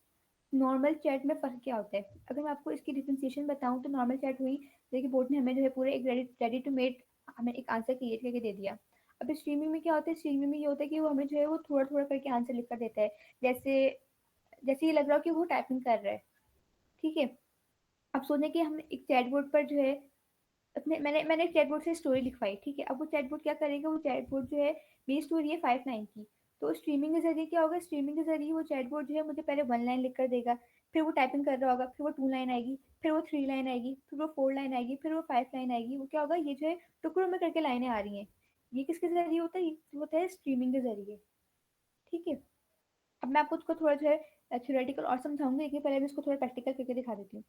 नॉर्मल चैट में फ़र्क क्या होता है? अगर मैं आपको इसकी डिफरेंशिएशन बताऊँ तो नॉर्मल चैट हुई जैसे कि बोट ने हमें जो है पूरे एक रेडी टू मेड हमें एक आंसर क्रिएट करके दे दिया। अब स्ट्रीमिंग में क्या होता है? स्ट्रीमिंग में ये होता है कि वो हमें जो है वो थोड़ा-थोड़ा करके आंसर लिख कर देता है। जैसे जैसे ये लग रहा हो कि वो टाइपिंग कर रहा है। ठीक है? अब सोचें कि हम एक चैटबॉट पर जो है अपने मैंने एक चैटबॉट से स्टोरी लिखवाई। ठीक है? अब वो चैटबॉट क्या करेगा? वो चैटबॉट जो है मेरी स्टोरी है 5 लाइन की। तो स्ट्रीमिंग के ज़रिए क्या होगा? स्ट्रीमिंग के ज़रिए वो चैटबॉट जो है मुझे पहले 1 लाइन लिख कर देगा, फिर वो टाइपिंग कर रहा होगा, फिर वो 2 लाइन आएगी, फिर वो 3 लाइन आएगी, फिर वो 4 लाइन आएगी, फिर वो 5 लाइन आएगी। वो क्या होगा? ये जो है टुकड़ों में करके लाइनें आ रही हैं। ये किसके ज़रिए होता है? ये होता है स्ट्रीमिंग के ज़रिए। ठीक है? अब मैं आपको उसको थोड़ा जो है थ्योरेटिकल और समझाऊँगी, लेकिन पहले मैं इसको थोड़ा प्रैक्टिकल करके दिखा देती हूँ।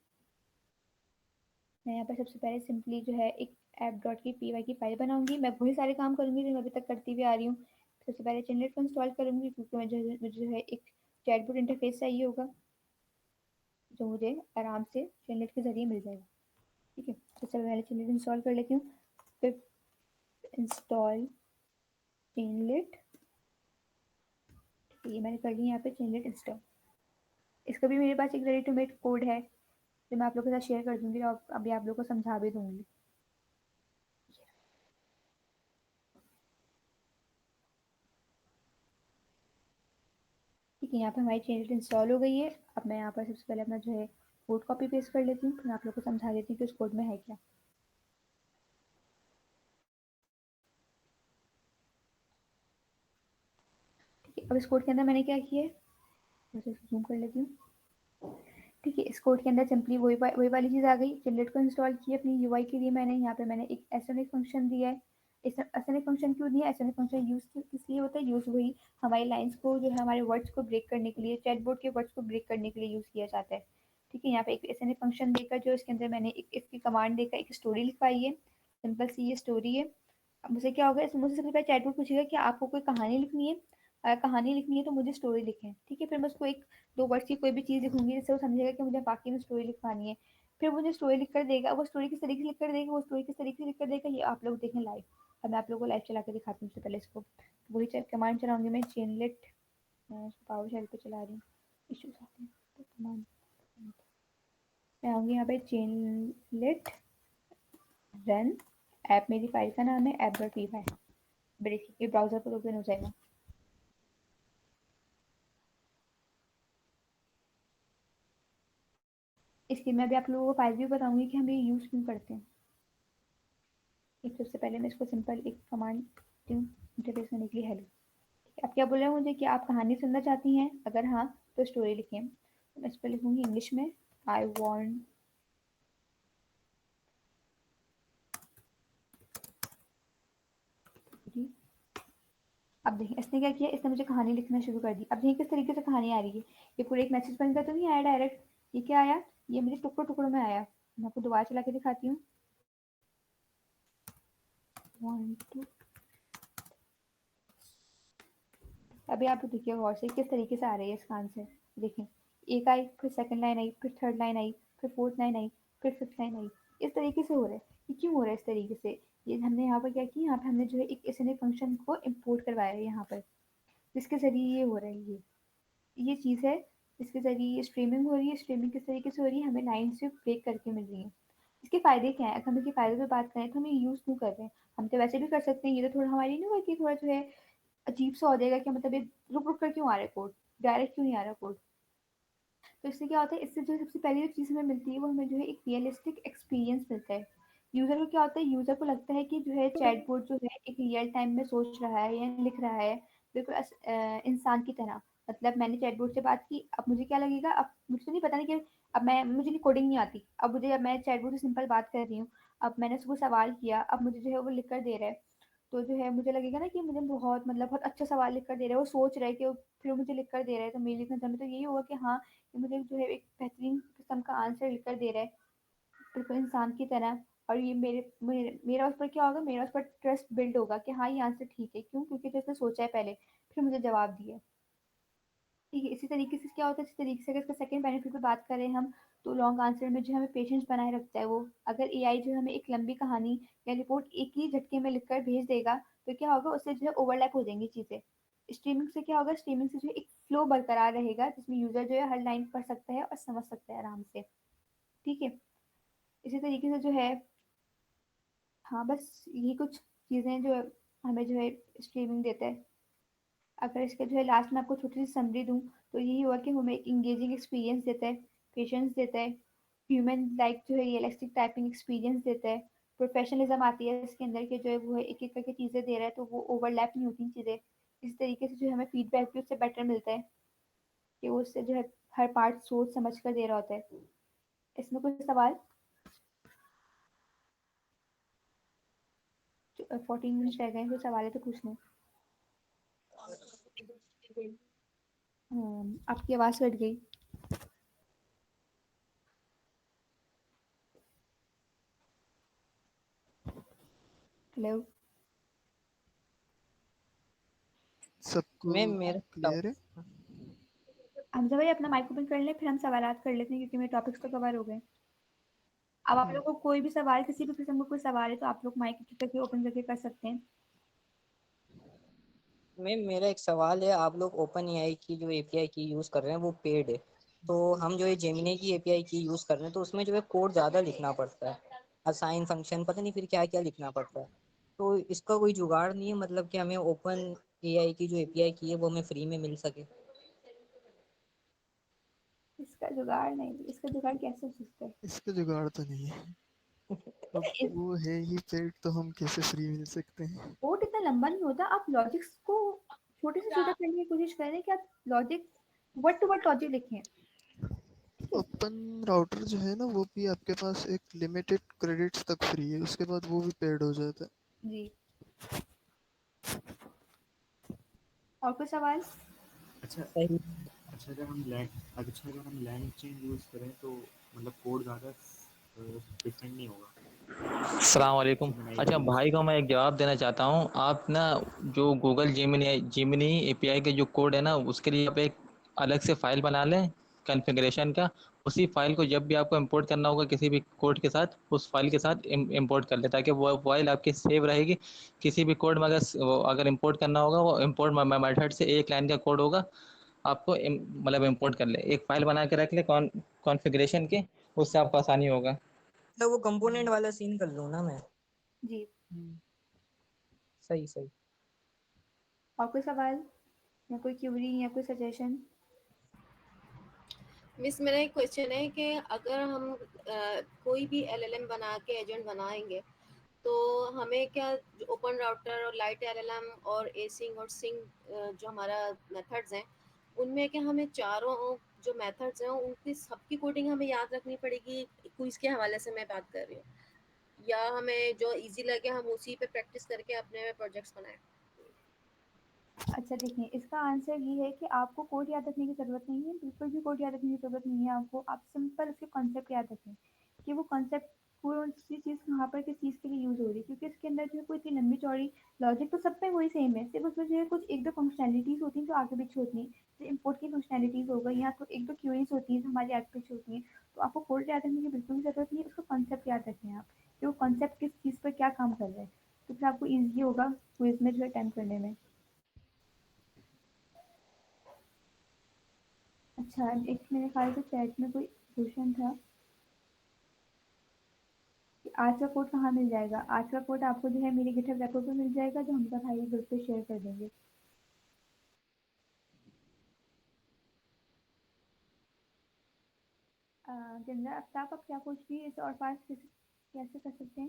मैं यहाँ पर सबसे पहले सिंपली जो है एक ऐप डॉट की पी की फ़ाइल बनाऊँगी। मैं वही सारे काम करूँगी जो मैं अभी तक करती हुई आ रही हूँ। सबसे पहले चैनलेट को इंस्टॉल करूँगी क्योंकि मुझे जो है एक चैटबॉट इंटरफेस चाहिए होगा, जो मुझे आराम से चैनलेट के ज़रिए मिल जाएगा। ठीक है? तो सबसे पहले चैनलेट इंस्टॉल कर लेती हूँ। फिर इंस्टॉल चैनलेट, ये मैंने कर लिया यहाँ पे चैनलेट इंस्टॉल। इसका भी मेरे पास एक रेडी टू मेड कोड है, जो मैं आप लोगों के साथ शेयर कर दूँगी और अभी आप लोगों को समझा भी दूँगी। ठीक है, यहाँ पे हमारी चैनल इंस्टॉल हो गई है। अब मैं यहाँ पर सबसे पहले अपना जो है कोड कॉपी पेस्ट कर लेती हूँ, फिर आप लोग को समझा देती हूँ कि उस कोड में है क्या। ठीक है, अब इस कोड के अंदर मैंने क्या किया है, मैं जूम कर लेती हूँ। ठीक है, इस कोड के अंदर सिंपली वही वाली चीज़ आ गई। जनरेट को इंस्टॉल किया अपनी यूआई के लिए। मैंने यहाँ पे मैंने एक एसएनएफ फंक्शन दिया है। इस एसएनएफ फंक्शन क्यों दिया? एसएनएफ फंक्शन यूज़ किस लिए होता है? यूज़ वही हमारी लाइन्स को जो है हमारे वर्ड्स को ब्रेक करने के लिए, चैटबॉट के वर्ड्स को ब्रेक करने के लिए यूज़ किया जाता है। ठीक है, यहाँ पे एक एसएनएफ फंक्शन देकर जो इसके अंदर मैंने एक इसकी कमांड देकर एक स्टोरी लिखवाई है। सिंपल सी ये स्टोरी है। अब मुझे क्या होगा, इसमें मुझसे सबसे पहले चैटबॉट पूछेगा कि आपको कोई कहानी लिखनी है। कहानी लिखनी है तो मुझे स्टोरी लिखें। ठीक है, फिर मैं उसको एक 2 वर्ड्स की कोई भी चीज़ लिखूँगी जिससे वो समझेगा कि मुझे बाकी में स्टोरी लिखवानी है। फिर मुझे स्टोरी लिख कर देगा। वो स्टोरी किस तरीके से लिख कर देगा, वो स्टोरी किस तरीके से लिख कर देगा, ये आप लोग देखें लाइव। अब मैं आप लोगों को लाइव चला के दिखाती हूँ। सबसे पहले इसको वही कमांड चलाऊँगी मैं, चेनलेट। मैं इसको पावर शेल पे चला रही हूँ, इश्यूज आते हैं तो कमांड मैं आऊँगी यहाँ पे चेनलेट रन। ऐप मेरी फाइल का नाम है app.py। देखिए ये ब्राउज़र पर ओपन हो जाएगा। इसलिए मैं भी आप लोगों को फाइल भी बताऊँगी कि हम ये यूज़ क्यों करते हैं। एक सबसे पहले मैं इसको सिंपल एक कमांड दूँ इंटरफेस करने के लिए, हेलो। अब क्या बोल रहे हैं मुझे कि आप कहानी सुनना चाहती हैं? अगर हाँ तो स्टोरी लिखें। तो मैं इस पर लिखूँगी इंग्लिश में, आई वॉन्ट जी। अब देखिए इसने क्या किया, इसने मुझे कहानी लिखना शुरू कर दी। अब देखिए किस तरीके से कहानी आ रही है। ये पूरे एक मैसेज बनकर तो नहीं आया डायरेक्ट, ये क्या आया, ये मुझे टुकड़ों टुकड़ों में आया। मैं आपको दोबारा चला के दिखाती हूँ। 1 2 अभी आप देखिए गौर से किस तरीके से आ रही है इसका आंसर। देखें, एक आई, फिर सेकंड लाइन आई, फिर थर्ड लाइन आई, फिर फोर्थ लाइन आई, फिर फिफ्थ लाइन आई। इस तरीके से हो रहा है। ये क्यों हो रहा है इस तरीके से? ये हमने यहाँ पर क्या किया, यहाँ पर हमने जो है एक एसएनए फंक्शन को इम्पोर्ट करवाया है यहाँ पर, जिसके ज़रिए ये हो रहा है। ये चीज़ है जिसके ज़रिए ये स्ट्रीमिंग हो रही है। स्ट्रीमिंग किस तरीके से हो रही है, हमें लाइन से ब्रेक करके मिल रही है। इसके फ़ायदे क्या हैं? अगर हम इसके फ़ायदे पे बात करें तो हम ये यूज़ क्यों कर रहे हैं? हम तो वैसे भी कर सकते हैं। ये तो थोड़ा हमारी नहीं हुआ कि थोड़ा जो है अजीब सा हो जाएगा कि मतलब ये रुक रुक कर क्यों आ रहा है कोड, डायरेक्ट क्यों नहीं आ रहा कोड। तो इससे क्या होता है, इससे जो सबसे पहली जो चीज़ हमें मिलती है वो हमें जो है एक रियलिस्टिक एक्सपीरियंस मिलता है। यूज़र को क्या होता है, यूज़र को लगता है कि जो है चैटबॉट जो है एक रियल टाइम में सोच रहा है या लिख रहा है, बिल्कुल इंसान की तरह। मतलब मैंने चैटबॉट से बात की, अब मुझे क्या लगेगा, अब मुझे तो नहीं पता नहीं कि अब मुझे नहीं कोडिंग नहीं आती, अब मैं चैटबॉट से सिंपल बात कर रही हूँ, अब मैंने उसको सवाल किया, अब मुझे जो है वो लिख कर दे रहा है, तो जो है मुझे लगेगा ना कि मुझे बहुत मतलब बहुत अच्छा सवाल लिख कर दे रहा है, वो सोच रहा है कि फिर मुझे लिख कर दे रहा है, तो मेरे लिखने समय तो यही होगा कि हाँ, ये मुझे जो है एक बेहतरीन किस्म का आंसर लिख कर दे रहा है, बिल्कुल इंसान की तरह। और ये मेरा उस पर क्या होगा, मेरा उस पर ट्रस्ट बिल्ड होगा कि हाँ, ये आंसर ठीक है, क्यों? क्योंकि जो उसने सोचा है पहले, फिर मुझे जवाब दिया। ठीक है, इसी तरीके से क्या होता है, इसी तरीके से अगर इसका सेकंड बेनिफिट पे बात करें हम, तो लॉन्ग आंसर में जो हमें पेशेंस बनाए रखता है वो। अगर एआई जो हमें एक लंबी कहानी या रिपोर्ट एक ही झटके में लिखकर भेज देगा, तो क्या होगा, उससे जो है ओवरलैप हो जाएंगी चीज़ें। स्ट्रीमिंग से क्या होगा, स्ट्रीमिंग से जो है एक फ्लो बरकरार रहेगा, जिसमें यूज़र जो है हर लाइन पढ़ सकता है और समझ सकता है आराम से। ठीक है? इसी तरीके से जो है, हाँ, बस यही कुछ चीज़ें जो हमें जो है स्ट्रीमिंग देता है। अगर इसके जो है लास्ट में आपको छोटी सी समरी दूँ, तो यही हुआ कि हमें एक इंगेजिंग एक्सपीरियंस देता है, पेशेंस देता है, ह्यूमन लाइक जो है रियलिस्टिक टाइपिंग एक्सपीरियंस देता है, प्रोफेशनलिज्म आती है इसके अंदर के जो है वो है एक एक करके चीज़ें दे रहा है, तो वो ओवरलैप नहीं होती चीज़ें। इस तरीके से जो हमें फीडबैक भी उससे बेटर मिलता है कि वो उससे जो है हर पार्ट सोच समझ कर दे रहा होता है। इसमें कुछ सवाल? 14 मिनट रह गए, कोई सवाल है तो पूछ लो। आपकी आवाज़ कट गई। हेलो, सबको मैम मेरा क्लियर है? हमजा भाई अपना माइक ओपन कर लें, फिर हम सवालात कर लेते हैं, क्योंकि मेरे टॉपिक्स तो कवर हो गए। अब आप लोगों को कोई भी सवाल, किसी भी किस्म का कोई सवाल है, तो आप लोग माइक करके ओपन करके कर सकते हैं। मैम मेरा एक सवाल है, आप लोग ओपन एआई की जो एपीआई की यूज़ कर रहे हैं वो पेड है, तो हम जो ये जेमिनी की एपीआई की यूज़ कर रहे हैं तो उसमें जो है कोड ज़्यादा लिखना पड़ता है, असाइन फंक्शन पता नहीं फिर क्या क्या लिखना पड़ता है, तो इसका कोई जुगाड़ नहीं है, मतलब कि हमें ओपन एआई की जो एपीआई की है वो हमें फ्री में मिल सके? इसका जुगाड़ नहीं, इसका जुगाड़ कैसे हो सकता है? इसका जुगाड़ तो नहीं है, अब पता है, वो है ही पेड, तो हम कैसे फ्री मिल सकते हैं? कोड इतना लंबा नहीं होता, आप लॉजिक्स को छोटे से छोटा करने की कोशिश करें कि आप logic word to word logic लिखें। ठीक है? ओपन राउटर जो है ना, वो भी आपके पास एक लिमिटेड क्रेडिट्स तक फ्री है, उसके बाद वो भी पेड हो जाता है। जी, और कोई सवाल? अच्छा सही। अच्छा अगर हम लैंग चेन यूज़ करें तो मतलब कोड ज़्यादा डिफरेंट नहीं होगा अस्सलाम वालेकुम। जेमिनी अच्छा का यूज़ भाई को करके? मैं एक जवाब देना चाहता हूँ। आप ना जो गूगल जेमिनी एपीआई के जो कोड है ना, उसके लिए आप एक अलग से फाइल बना लें कॉन्फ़िगरेशन का। उसी फाइल को जब भी आपको इंपोर्ट करना होगा किसी भी कोड के साथ, उस फाइल के साथ इंपोर्ट कर लें, ताकि वो फाइल आपकी सेव रहेगी। किसी भी कोड में अगर इंपोर्ट करना होगा, वो इंपोर्ट मेथड से एक लाइन का कोड होगा, आपको मतलब इंपोर्ट कर ले, एक फाइल बना के रख ले कॉन्फ़िगरेशन के, उससे आपको आसानी होगा। तो वो कंपोनेंट वाला सीन कर लूँ ना मैं? जी, सही सही। और कोई सवाल या कोई क्यूरी या कोई सजेशन? मिस मेरा एक क्वेश्चन है कि अगर हम कोई भी एलएलएम बना के एजेंट बनाएंगे, तो हमें क्या ओपन राउटर और लाइट एलएलएम और एसिंग और सिंग जो हमारा मेथड्स हैं, उनमें क्या हमें चारों जो मेथड्स हैं उनकी सबकी कोडिंग हमें याद रखनी पड़ेगी? क्विज के हवाले से मैं बात कर रही हूँ, या हमें जो इजी लगे हम उसी पे प्रैक्टिस करके अपने प्रोजेक्ट्स बनाएं? अच्छा, देखिए, इसका आंसर ये है कि आपको कोड याद रखने की ज़रूरत नहीं है, बिल्कुल भी कोड याद रखने की ज़रूरत नहीं है आपको। आप सिंपल उसके कॉन्सेप्ट याद रखें कि वो कॉन्सेप्ट कौन सी चीज़ कहाँ पर किस चीज़ के लिए यूज़ हो रही है, क्योंकि इसके अंदर जो है कोई इतनी लंबी चौड़ी लॉजिक तो सब में वही सेम है, सिर्फ उसमें जो है कुछ एक दो फंक्शनैलिटीज़ होती हैं जो आगे पीछे होती हैं, जैसे इम्पोर्ट की फंक्शनैलिटीज़ हो गई, या तो एक दो क्यूरीज होती हैं जो हमारी आगे पीछे होती हैं। तो आपको कोड याद रखने की बिल्कुल भी ज़रूरत नहीं है, उसका कॉन्सेप्ट याद रखें आप कि वो कॉन्सेप्ट किस चीज़ पर क्या काम कर रहा है, तो फिर आपको ईजी होगा क्विज में जो है अटेम्प्ट करने में। अच्छा, एक मेरे ख्याल से चैट में कोई क्वेश्चन था कि आज का कोड कहाँ मिल जाएगा? आज का कोड आपको जो है मेरे गिटहब रेपो पे मिल जाएगा, जो हमजा भाई ग्रुप पे शेयर कर देंगे। जिंदा आफ्ताब, आप क्या पूछ रही है इसे और फास्ट कैसे कर सकते हैं?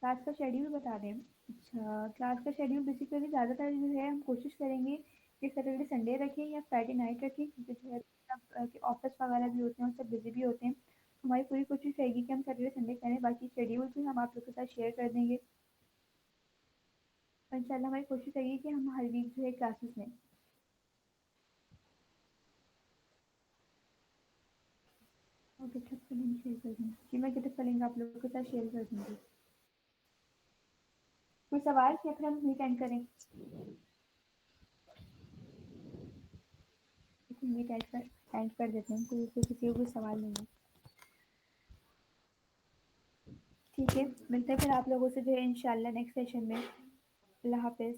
क्लास का शेड्यूल बता दें? अच्छा, क्लास का शेड्यूल बेसिकली ज़्यादातर जो है हम कोशिश करेंगे कि सैटरडे संडे रखें या फ्राइडे नाइट रखें, क्योंकि जो है सब कि ऑफिस वगैरह भी होते हैं और सब बिजी भी होते हैं। हमारी पूरी कोशिश रहेगी कि हम सैटरडे संडे करें, बाकी शेड्यूल भी हम आप लोग के साथ शेयर कर देंगे। और इंशाल्लाह हमारी कोशिश रहेगी कि हम हर वीक जो है क्लासेस लें। और गिटहब का लिंक शेयर कर दूँगी जी, मैं गिटहब का लिंक आप लोगों के साथ शेयर कर दूँगी। कोई सवाल या फिर हम मीट एंड करें? मीट एंड कर देते हैं, कोई किसी को कोई सवाल नहीं है। ठीक है, मिलते हैं फिर आप लोगों से जो है इंशाल्लाह नेक्स्ट सेशन में। अल्लाह हाफ़िज़।